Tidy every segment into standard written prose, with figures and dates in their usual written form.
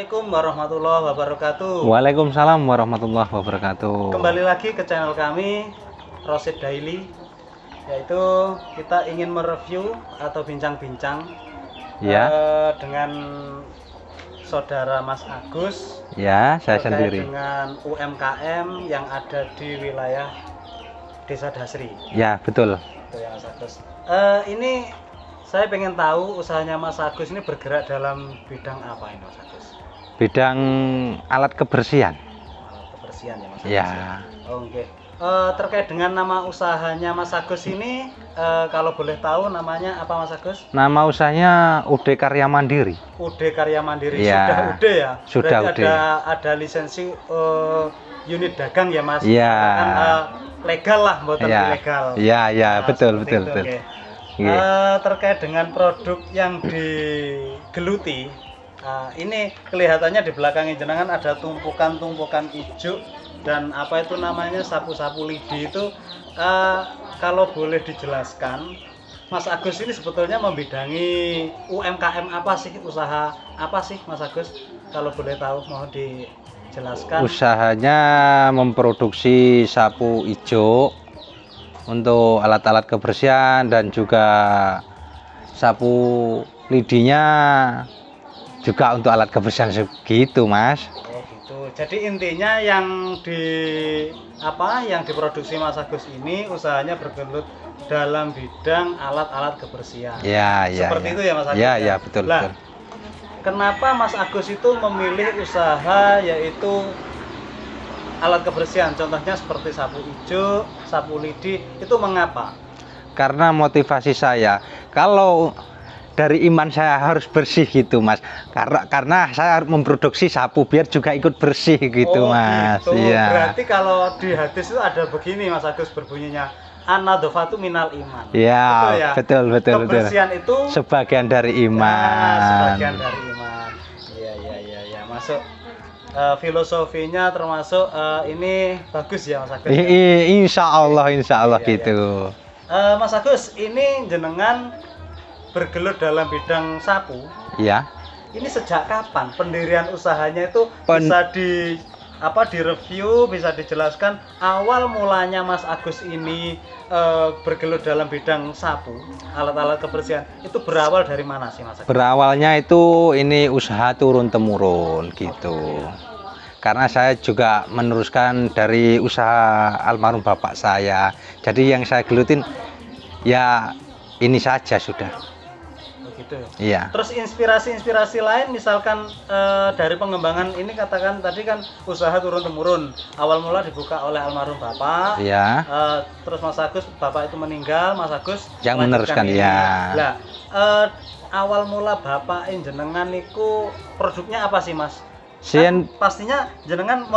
Assalamualaikum warahmatullahi wabarakatuh. Waalaikumsalam warahmatullahi wabarakatuh. Kembali lagi ke channel kami Rosid Daily, yaitu kita ingin mereview atau bincang-bincang Ya. dengan saudara Mas Agus. Ya, saya terkait sendiri. dengan UMKM yang ada di wilayah Desa Dasri. Ya, betul. Itu ya Mas Agus. Ini saya pengen tahu usahanya Mas Agus ini bergerak dalam bidang apa ini Mas Agus? Bidang alat kebersihan. Alat kebersihan ya Mas Agus. Ya. Oke. Terkait dengan nama usahanya Mas Agus ini, kalau boleh tahu namanya apa Mas Agus? Nama usahanya UD Karya Mandiri. UD Karya Mandiri. Ya. Sudah UD ya? Sudah berarti UD. ada lisensi unit dagang ya Mas? Ya. Kan, legal lah, bukan Ya. ilegal. Ya, ya, Nah, betul, seperti betul, itu, betul. oke. Iya. Terkait dengan produk yang digeluti, ini kelihatannya di belakang jenengan ada tumpukan-tumpukan hijau dan apa itu namanya sapu-sapu lidi itu. Kalau boleh dijelaskan, Mas Agus ini sebetulnya membidangi UMKM apa sih, usaha apa sih Mas Agus? Kalau boleh tahu mohon dijelaskan. Usahanya memproduksi sapu hijau untuk alat-alat kebersihan dan juga sapu lidinya juga untuk alat kebersihan segitu, Mas. Oh gitu. Jadi intinya yang diproduksi Mas Agus ini usahanya bergelut dalam bidang alat-alat kebersihan. Ya, ya. Seperti ya. itu ya Mas Agus. Ya, ya, betul, Lah, betul. kenapa Mas Agus itu memilih usaha yaitu alat kebersihan? Contohnya seperti sapu hijau, sapu lidi, itu mengapa? Karena motivasi saya, kalau dari iman saya harus bersih gitu, Mas. Karena saya harus memproduksi sapu biar juga ikut bersih gitu, Mas. Gitu. Iya. Berarti kalau di hadis itu ada begini Mas Agus berbunyinya, an-nadhofatu minal iman. Ya, betul, betul, betul. Kebersihan itu Sebagian dari iman. sebagian dari iman. Iya, masuk. Filosofinya termasuk ini bagus ya Mas Agus. Insya Allah Iya, gitu. Mas Agus, ini jenengan bergelut dalam bidang sapu. Ya. Ini sejak kapan pendirian usahanya itu bisa direview, bisa dijelaskan awal mulanya Mas Agus ini bergelut dalam bidang sapu, alat-alat kebersihan itu berawal dari mana sih Mas Agus? Berawalnya itu ini usaha turun temurun gitu. Karena saya juga meneruskan dari usaha almarhum bapak saya. Jadi yang saya gelutin ya ini saja sudah. Gitu. Iya. Terus inspirasi lain misalkan dari pengembangan ini, katakan tadi kan usaha turun temurun, awal mula dibuka oleh almarhum bapak. Iya. Terus Mas Agus, bapak itu meninggal, Mas Agus Yang meneruskan ini. ya. Lah, awal mula bapak jenengan niku produknya apa sih Mas? Kan pastinya jenengan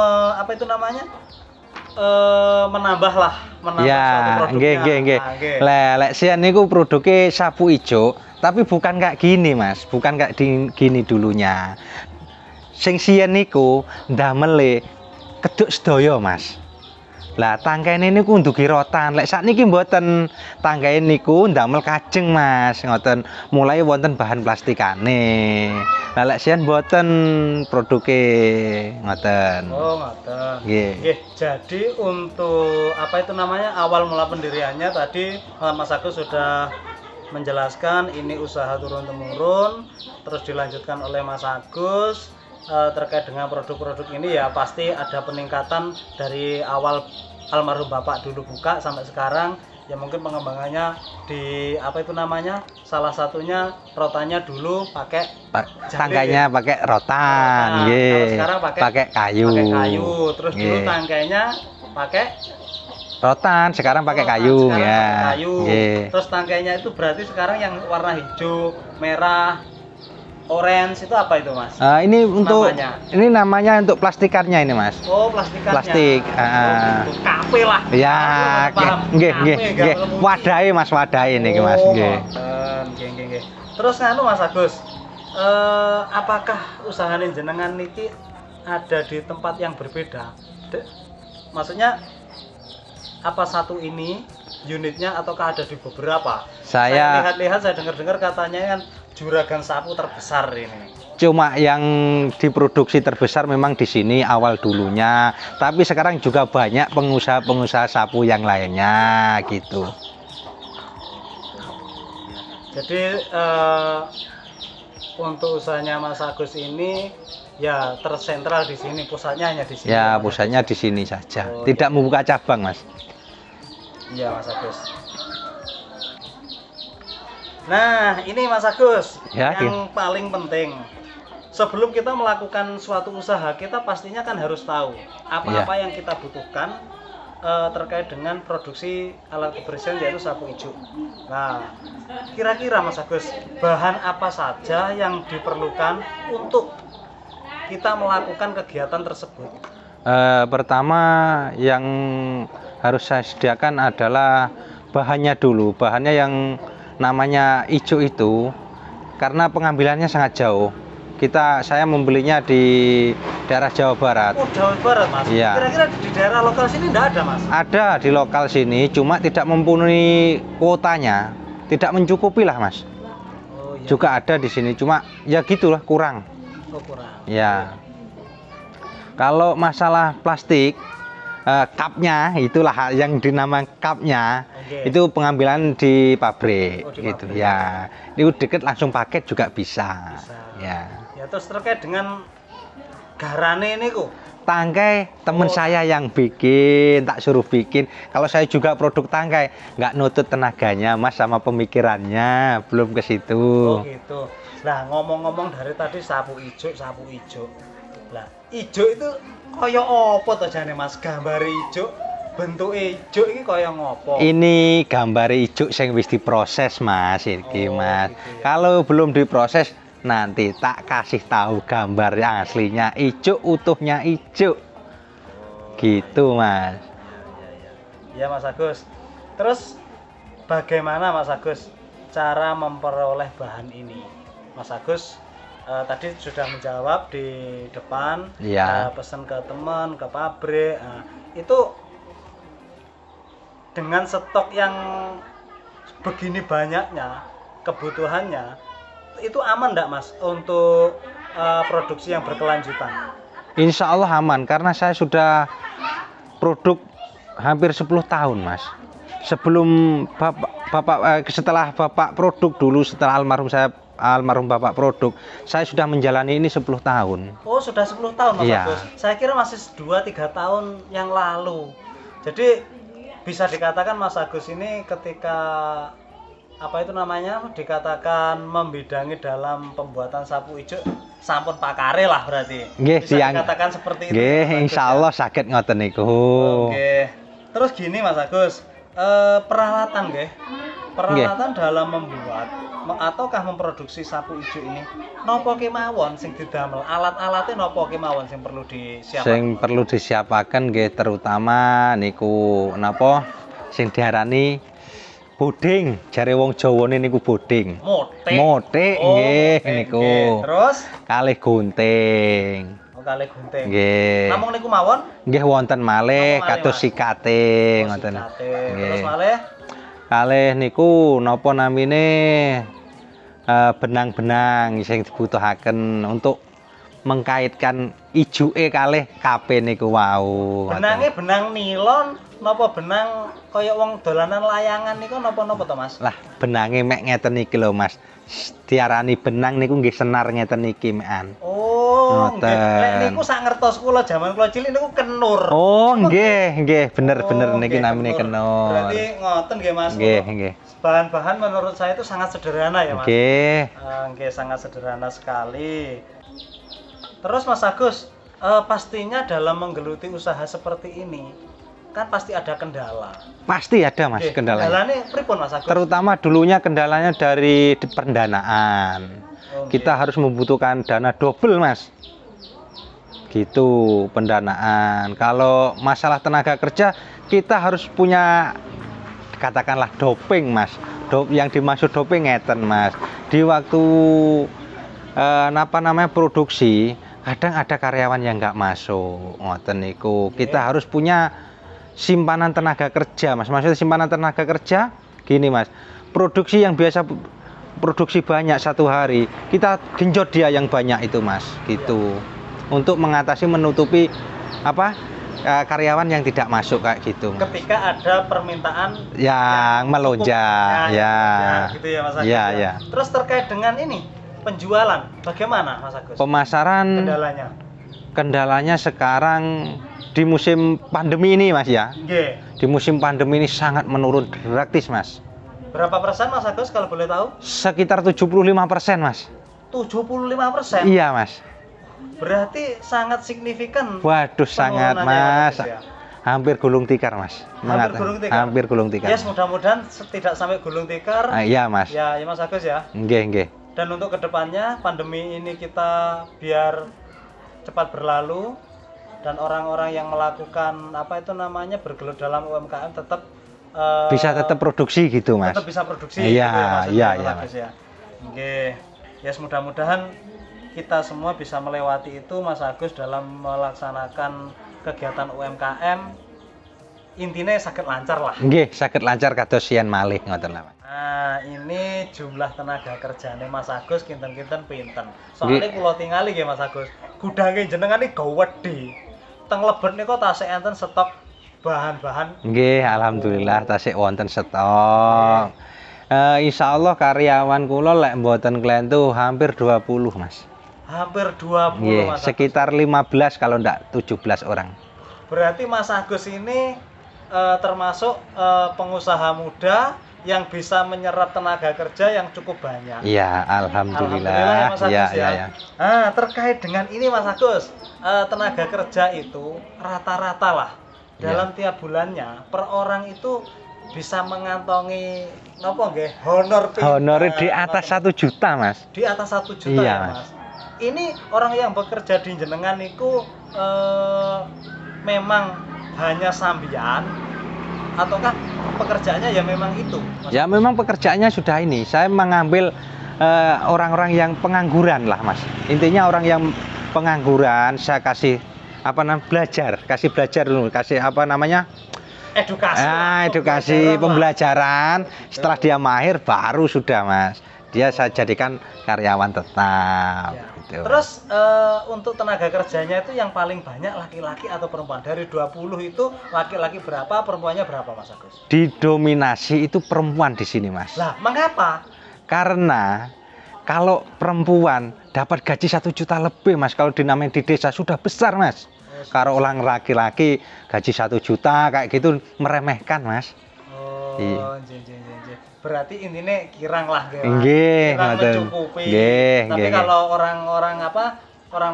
menambah suatu ya, produknya. nggih. Lek sian niku produke sapu ijo, tapi bukan kayak gini, Mas. Bukan kayak gini dulunya. Sing sian niku ndamele keduk sedaya, Mas. Lah tangkaine niku ndugi rotan. Lek sakniki mboten, tangkaine niku ndamel kajeng, Mas. Ngoten. Mulai wonten bahan plastikane. Lah lek sian mboten produke ngoten. Oh, ngoten. Nggih. Jadi untuk awal mula pendiriannya tadi Mas Agus sudah menjelaskan ini usaha turun temurun, terus dilanjutkan oleh Mas Agus. Terkait dengan produk-produk ini ya pasti ada peningkatan dari awal almarhum bapak dulu buka sampai sekarang. Ya mungkin pengembangannya salah satunya rotannya dulu pakai tangkainya pakai rotan, nggih. Sekarang pakai kayu. Terus dulu tangkainya pakai rotan, sekarang pakai kayu ya. Terus tangkainya itu berarti sekarang yang warna hijau, merah, orange itu apa itu Mas? Ini namanya untuk plastikannya ini, Mas. Oh, plastikannya. Plastik. Gitu. Kape lah. Ya, nggih. Wadahe Mas, wadahe niki Mas, nggih. Nggih. Terus Mas Agus, apakah usaha jenengan niki ada di tempat yang berbeda? Maksudnya apa satu ini unitnya ataukah ada di beberapa? Saya lihat-lihat, saya dengar-dengar katanya kan juragan sapu terbesar ini. Cuma yang diproduksi terbesar memang di sini awal dulunya, tapi sekarang juga banyak pengusaha-pengusaha sapu yang lainnya gitu. Jadi untuk usahanya Mas Agus ini ya tersentral di sini, pusatnya hanya di sini. Ya, Mas pusatnya Agus. di sini saja. Oh, Tidak iya. membuka cabang, Mas. Iya Mas Agus. Nah ini Mas Agus, Ya, yang paling penting sebelum kita melakukan suatu usaha, kita pastinya kan harus tahu apa-apa yang kita butuhkan terkait dengan produksi alat kebersihan yaitu sapu ijuk. Nah, kira-kira Mas Agus, bahan apa saja yang diperlukan untuk kita melakukan kegiatan tersebut? Pertama yang harus saya sediakan adalah bahannya dulu. Bahannya yang namanya ijuk itu karena pengambilannya sangat jauh. Saya membelinya di daerah Jawa Barat. Oh, Jawa Barat Mas? Iya. Kira-kira di daerah lokal sini enggak ada Mas? Ada di lokal sini, cuma tidak memenuhi kuotanya, tidak mencukupi lah Mas. Oh iya. Juga ada di sini, cuma ya gitulah kurang. Oh, kurang. Ya. Kalau masalah plastik, cupnya itulah yang dinamakan cupnya, Oke. itu pengambilan di pabrik, Oh, di gitu. pabrik. Ya. Itu deket langsung paket juga bisa. Bisa. Ya. Ya terus terkait dengan garane ini kok. Tangkai temen Oh. saya yang bikin, tak suruh bikin. Kalau saya juga produk tangkai, nggak nutut tenaganya Mas sama pemikirannya, belum ke situ. Oh gitu. Nah ngomong-ngomong dari tadi sapu ijuk, sapu ijuk. Lah ijuk itu kaya apa to jane Mas? Gambar ijuk, bentuk ijuk ini kaya ngopo? Ini gambar ijuk yang wis diproses Mas, ini Oh, Mas. gitu ya. Kalau belum diproses, nanti tak kasih tahu gambar yang aslinya ijuk, utuhnya ijuk. Gitu Mas. Ya Mas Agus. Terus bagaimana Mas Agus cara memperoleh bahan ini? Mas Agus tadi sudah menjawab di depan, Iya. pesan ke teman, ke pabrik. Itu dengan stok yang begini banyaknya, kebutuhannya, itu aman enggak Mas untuk produksi yang berkelanjutan? Insya Allah aman karena saya sudah produk hampir 10 tahun Mas. Sebelum setelah Bapak produk dulu, setelah almarhum Bapak produk, saya sudah menjalani ini 10 tahun. Oh, sudah 10 tahun Mas Iya. Agus. Saya kira masih 2-3 tahun yang lalu. Jadi bisa dikatakan Mas Agus ini ketika dikatakan membidangi dalam pembuatan sapu ijuk sampun pakare lah berarti. Nggih, Bisa siang. dikatakan seperti itu. Nggih, Mas Agus, insya ya? Allah sakit ngoten niku. Oke. Terus gini Mas Agus, peralatan nggih. Peralatan dalam membuat ataukah memproduksi sapu ijuk ini napa kemawon sing didamel? Alat-alatnya napa kemawon sing perlu disiapkan? Sing perlu disiapaken nggih terutama niku napa sing diarani boding, jare wong Jawane niku boding. Motik. Motik Oh, nggih motik, niku. nggih. Terus Kalih gunting. kalih gunting. Nggih. Namung niku mawon? Nggih wonten malih Namung malih, kados Mas. sikate Oh, ngoten. sikate. Terus Nggih. malih Kalih niku napa namine benang-benang sing dibutuhaken untuk mengkaitkan ijuke kalih kape niku wau. benangnya benang nilon napa benang kaya wong dolanan layangan niku napa-napa to Mas? Lah benange mek ngeten iki lho Mas. Diarani benang niku nggih senar ngeten iki mekan. Oh, nggih. Ngoten. Lek niku sak ngertos kula jaman kula cilik niku kenur. Oh nggih bener Oh, niki nggih, namine kenur. Berarti ngoten nggih Mas. Nggih. Bahan-bahan menurut saya itu sangat sederhana ya Mas. Nggih. Nggih, sangat sederhana sekali. Terus Mas Agus, pastinya dalam menggeluti usaha seperti ini kan pasti ada kendala. Pasti ada Mas Oke, kendalanya. kendalanya pripun Mas Agus? Terutama dulunya kendalanya dari pendanaan. Oh, Kita harus membutuhkan dana double Mas. Gitu pendanaan. Kalau masalah tenaga kerja kita harus punya katakanlah doping Mas. Yang dimaksud doping ngeten Mas. Di waktu produksi kadang ada karyawan yang nggak masuk ngoten niku. Kita harus punya simpanan tenaga kerja Mas. Maksudnya simpanan tenaga kerja gini Mas. Produksi yang biasa produksi banyak satu hari, kita genjot dia yang banyak itu Mas, gitu. Untuk mengatasi menutupi apa karyawan yang tidak masuk kayak gitu. Mas. Ketika ada permintaan yang melonjak, ya, gitu ya Mas Agus. Ya, ya. Terus terkait dengan ini penjualan, bagaimana Mas Agus? Pemasaran kendalanya sekarang di musim pandemi ini Mas ya. Nggih. Di musim pandemi ini sangat menurun drastis Mas. Berapa persen Mas Agus kalau boleh tahu? Sekitar 75% Mas. 75%? Iya Mas. Berarti sangat signifikan. Waduh sangat Mas. Ya? Hampir gulung tikar Mas. Hampir gulung tikar. Yes, mudah-mudahan tidak sampai gulung tikar. Iya Mas. Ya, ya Mas Agus ya. Nggih. Dan untuk kedepannya pandemi ini kita biar cepat berlalu dan orang-orang yang melakukan apa itu namanya bergelut dalam UMKM tetap bisa tetap produksi gitu Mas. Tetap bisa produksi. Iya, gitu ya, iya Mas ya. Oke. Yes, mudah-mudahan kita semua bisa melewati itu Mas Agus dalam melaksanakan kegiatan UMKM. Intinya sakit lancar lah. Nggih, sakit lancar kados sian malih ngoten lah. Nah, ini jumlah tenaga kerjane Mas Agus kinten-kinten pinten. Soalnya kula tingali nggih Mas Agus, gudange jenengan iki gawedhe. Teng lebet niku tasih enten stok bahan-bahan. Nggih, alhamdulillah tasih wonten stok. Insyaallah karyawan kula lek mboten klentu hampir 20 Mas. Hampir 20 nggih, Mas Agus. sekitar 15 kalau ndak 17 orang. Berarti Mas Agus ini termasuk pengusaha muda yang bisa menyerap tenaga kerja yang cukup banyak. Iya, alhamdulillah. Ya, Mas Agus, ya. Nah, terkait dengan ini Mas Agus, tenaga kerja itu rata-rata lah dalam tiap bulannya per orang itu bisa mengantongi napa nggih honor di atas 1 juta Mas. Di atas 1 juta iya, ya Mas. Ini orang yang bekerja di jenengan niku memang hanya sambian ataukah pekerjaannya ya memang itu Mas? Ya memang pekerjaannya sudah ini. Saya mengambil orang-orang yang pengangguran lah Mas. Intinya orang yang pengangguran saya kasih kasih belajar dulu, kasih edukasi. Edukasi pembelajaran. Setelah dia mahir baru sudah Mas. Dia saya jadikan karyawan tetap. Ya. Gitu. Terus untuk tenaga kerjanya itu yang paling banyak laki-laki atau perempuan? Dari 20 itu laki-laki berapa, perempuannya berapa Mas Agus? Didominasi itu perempuan di sini Mas. Lah, mengapa? Karena kalau perempuan dapat gaji 1 juta lebih Mas, kalau dinamain di desa sudah besar Mas. Kalau orang laki-laki gaji 1 juta kayak gitu meremehkan Mas. Oh, berarti intinya kirang lah nggih, kirang mencukupi. Tapi kalau orang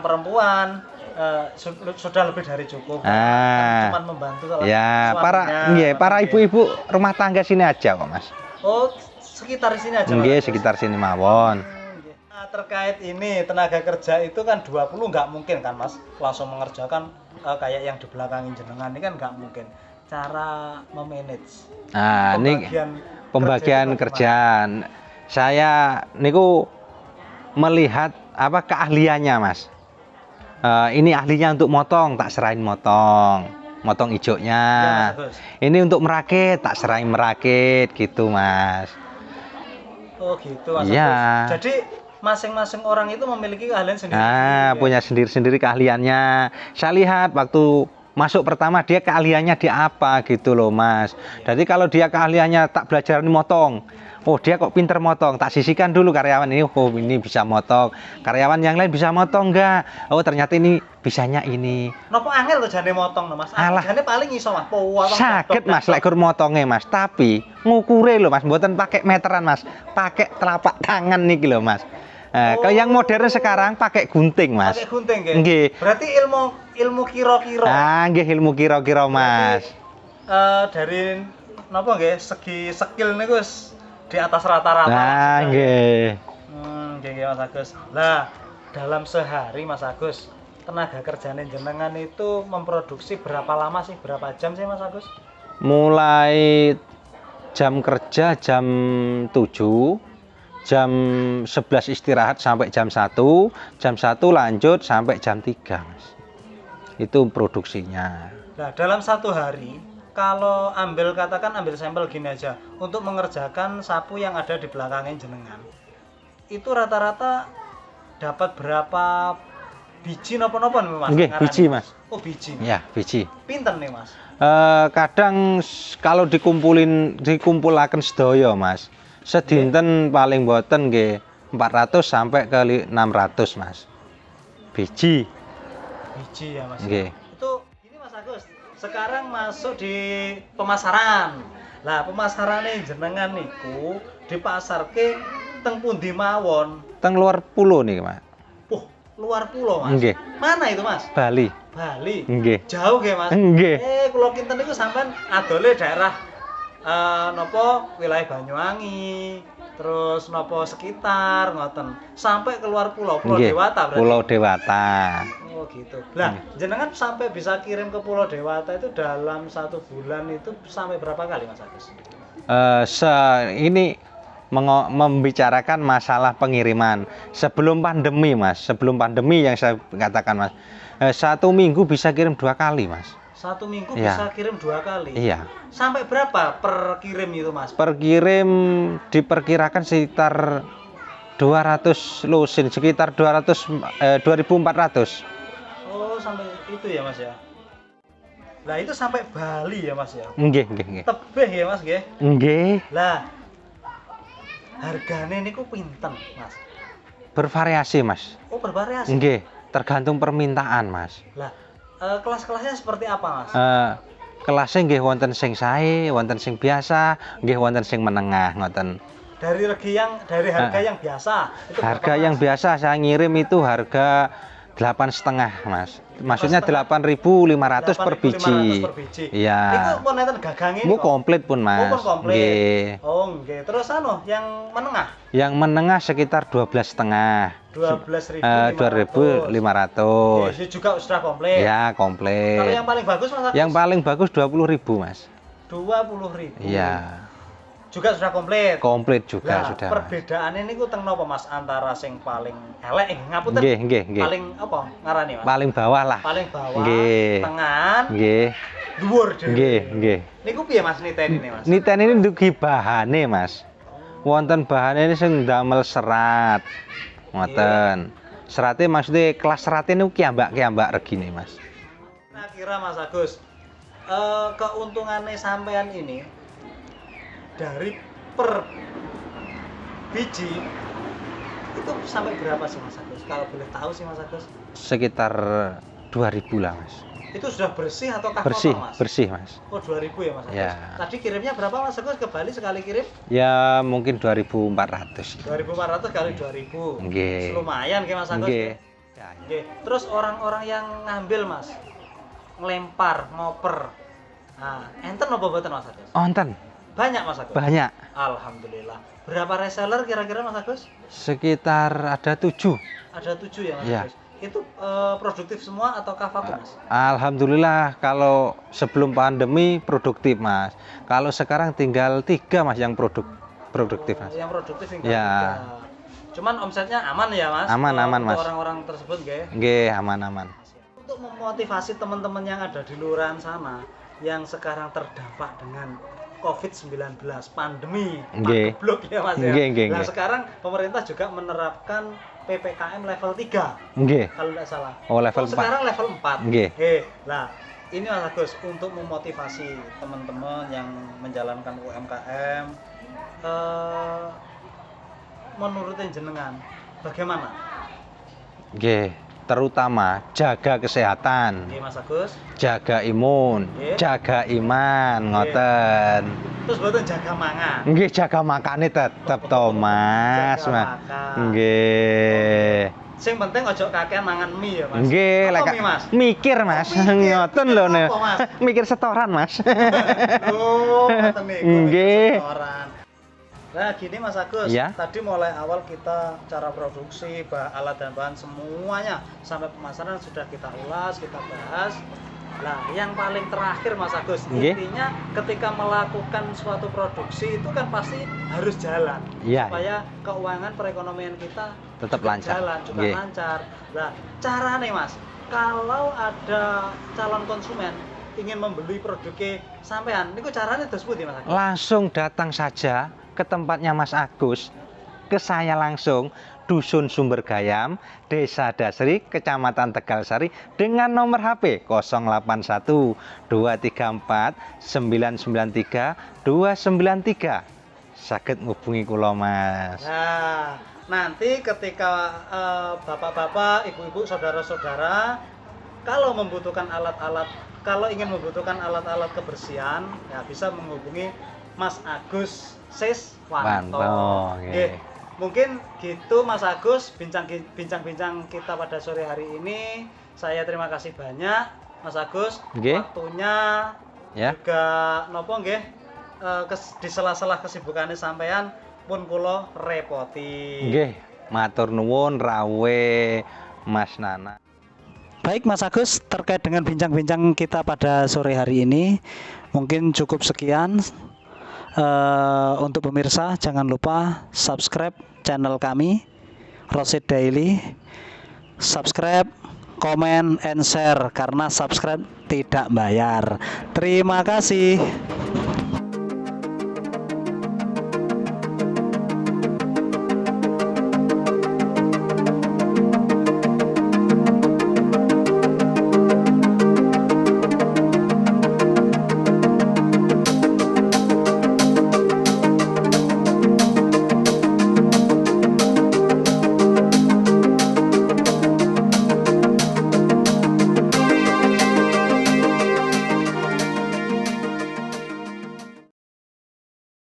perempuan sudah lebih dari cukup. Cuma membantu ya, para ibu-ibu rumah tangga sini aja kok Mas. Oh, sekitar sini aja. Nggih, sekitar sini mawon. Nah, terkait ini tenaga kerja itu kan 20 nggak mungkin kan Mas langsung mengerjakan kayak yang di belakang jenengan ini kan nggak mungkin. Cara memanage pembagian kerjaan. Saya niku melihat keahliannya Mas. Ini ahlinya untuk motong, tak serahin motong ijonya. Ya, ini untuk merakit, tak serahin merakit gitu Mas. Oh gitu Mas. Ya. Jadi masing-masing orang itu memiliki keahlian sendiri. Punya sendiri-sendiri keahliannya. Saya lihat waktu masuk pertama dia keahliannya di apa gitu loh Mas. Jadi kalau dia keahliannya tak belajar motong, oh dia kok pinter motong, tak sisihkan dulu karyawan ini, oh ini bisa motong. Karyawan yang lain bisa motong enggak? Oh ternyata ini bisanya ini. Nopo angel tuh jane motong Mas. Jane paling iso Mas. Sakit Mas lek kur motonge Mas, tapi ngukure lho Mas, mboten pakai meteran Mas, pakai telapak tangan niki lho Mas. Kalau yang modern sekarang pakai gunting Mas. Pakai gunting nggih. Nggih. Berarti ilmu kira-kira. Nggih ilmu kira-kira Mas. Dari napa nggih segi skill niku wis di atas rata-rata. Nggih. Nggih Mas Agus. Lah, dalam sehari Mas Agus, tenaga kerjane jenengan itu memproduksi berapa lama sih? Berapa jam sih Mas Agus? Mulai jam kerja jam 7, jam 11 istirahat sampai jam 1, jam 1 lanjut sampai jam 3 Mas. Itu produksinya. Nah, dalam satu hari kalau katakan ambil sampel gini aja untuk mengerjakan sapu yang ada di belakangnya jenengan. itu rata-rata dapat berapa biji napa-napa nih Mas? Nggih, Ngarani, biji, Mas. Oh, biji. Ya, biji. Pinten nih Mas? Kadang kalau dikumpulaken sedaya Mas, sedinten paling boten nggih 400 sampai ke 600 Mas. Biji. Biji ya Mas. Nggih. Itu ini Mas Agus. Sekarang masuk di pemasaran. Lah pemasarane jenengan niku dipasarke teng pundi mawon? Teng luar pulau nih Mas. Luar pulau Mas. Nggih. Mana itu Mas? Bali. Bali. Nggih. Jauh nggih Mas? Nggih. Kula kinten niku sampean adole daerah napa wilayah Banyuwangi, terus napa sekitar ngoten. Sampai keluar pulau Nggih. Dewata berarti. Pulau Dewata. Oh gitu. Lah, jenengan sampai bisa kirim ke Pulau Dewata itu dalam 1 bulan itu sampai berapa kali Mas Agus? Ini membicarakan masalah pengiriman sebelum pandemi Mas, sebelum pandemi yang saya katakan Mas, 1 minggu bisa kirim 2 kali Mas. 1 minggu Iya. bisa kirim 2 kali. Iya. Sampai berapa per kirim itu Mas? Per kirim diperkirakan sekitar 200 lusin, sekitar 2.400. Oh sampai itu ya Mas ya. Lah itu sampai Bali ya Mas ya. Nggih, nggih. Tebih ya Mas nggih. Nggih. Lah hargane niku pinten Mas? Bervariasi Mas. Oh bervariasi. Nggih, tergantung permintaan Mas. Lah kelas-kelasnya seperti apa Mas? Kelasnya nggih wonten sing sae, wonten sing biasa, nggih wonten sing menengah ngoten. Dari harga yang biasa itu Harga berapa, yang Mas? biasa saya ngirim itu harga 8,5 Mas. Maksudnya 8.500 per 8.500 biji. per biji. Iya. Iku pun nenten gagange Bu kok. komplit pun Mas. Oh, pun komplit. Nggih. Oh, nggih. Terus yang menengah Yang menengah sekitar 12,5. 12.500. 2.500. Itu juga sudah komplit. Ya, Kalau komplit. yang paling bagus Mas Agus? Yang paling bagus 20.000 Mas. 20.000. Iya. Juga sudah komplit. Komplit juga Lah, sudah Mas. perbedaannya ini teng napa Mas antara sing paling elek ngapunten. Nggih, nggih, nggih. Paling apa ngarani Mas? Paling bawah lah. Paling bawah, Nggih. tengahan, Nggih. dhuwur dhewe. Nggih, nggih. Niku piye Mas niteni ini Mas? Niten ini ndugi bahane Mas. Wonten bahane ini sing damel serat. Ngoten. Seratnya maksudnya kelas seratnya niku kiambak-kiambak regine Mas. Nah, kira Mas Agus, keuntungannya sampean ini dari per biji itu sampai berapa sih Mas Agus? Kalau boleh tahu sih Mas Agus. Sekitar 2.000 lah Mas. Itu sudah bersih atau Bersih, kotor Mas? bersih Mas. Oh 2.000 ya Mas Agus. Ya. Tadi kirimnya berapa Mas Agus ke Bali sekali kirim? Ya mungkin 2.400. 2.400 kali 2.000. Nggih. Lumayan kayak Mas Agus. Nggih. Nggih. Terus orang-orang yang ngambil Mas, ngelempar, ngoper. Nah, enten apa boten Mas Agus? Onten, Banyak Mas Agus? banyak. Alhamdulillah. Berapa reseller kira-kira Mas Agus? Sekitar ada 7. Ada 7 ya Mas Iya. Agus? Itu produktif semua atau vakum Mas? Alhamdulillah kalau sebelum pandemi produktif Mas. Kalau sekarang tinggal 3 Mas yang produktif Mas. Yang produktif yang Ya. 3. Cuman omsetnya aman ya Mas? Aman, aman, Untuk Mas. orang-orang tersebut nggih. Nggih, aman-aman. Untuk memotivasi teman-teman yang ada di luaran sana yang sekarang terdampak dengan COVID-19 pandemi Nggih. pagebluk ya Mas ya. Nggih, nggih, Nah, nggih. sekarang pemerintah juga menerapkan PPKM level 3 Nggih. kalau tidak salah. Oh, level 4. Sekarang level 4. Nggih. Nah, ini Mas Agus untuk memotivasi teman-teman yang menjalankan UMKM menurut jenengan bagaimana? Nggih, terutama jaga kesehatan, Nggih Mas Agus. jaga imun, Nggih. jaga iman, ngoten. Terus boten jaga mangan. Nggih, jaga makane tetep to, Mas. Jaga Mas. makan. Nggih. Sing penting ojo kakean mangan mie ya Mas. Nggih, Apa lek mie, Mas? mikir Mas, mikir. ngoten Mikir lho apa, nih. Mas? Mikir setoran Mas. Loh, ngoten niku. Nggih. Setoran. Nah, gini Mas Agus, Ya. tadi mulai awal kita cara produksi, alat dan bahan semuanya sampai pemasaran sudah kita ulas, kita bahas. Nah, yang paling terakhir Mas Agus, Nggih. intinya ketika melakukan suatu produksi itu kan pasti harus jalan Iya. supaya keuangan perekonomian kita Tetap juga lancar. jalan, juga Nggih. lancar. Nah, cara nih Mas, kalau ada calon konsumen ingin membeli produknya sampean, niku caranya terus pundi Mas Agus? Langsung datang saja ke tempatnya Mas Agus. ke saya langsung, Dusun Sumber Gayam, Desa Dasri, Kecamatan Tegalsari, dengan nomor HP 081 234 993 293. Saged ngubungi kula, Mas. Nah, nanti ketika bapak-bapak, ibu-ibu, saudara-saudara kalau ingin membutuhkan alat-alat kebersihan, ya bisa menghubungi Mas Agus Siswanto. Nggih. Mungkin gitu Mas Agus, bincang-bincang kita pada sore hari ini. Saya terima kasih banyak Mas Agus, waktunya ya. Juga nopo nggih, di sela-sela kesibukannya sampean pun kula repoti. Nggih, matur nuwun rawuh Mas Nana. Baik Mas Agus, terkait dengan bincang-bincang kita pada sore hari ini mungkin cukup sekian. Untuk pemirsa, jangan lupa subscribe channel kami Rosid Daily. Subscribe, comment, and share, karena subscribe tidak bayar. Terima kasih.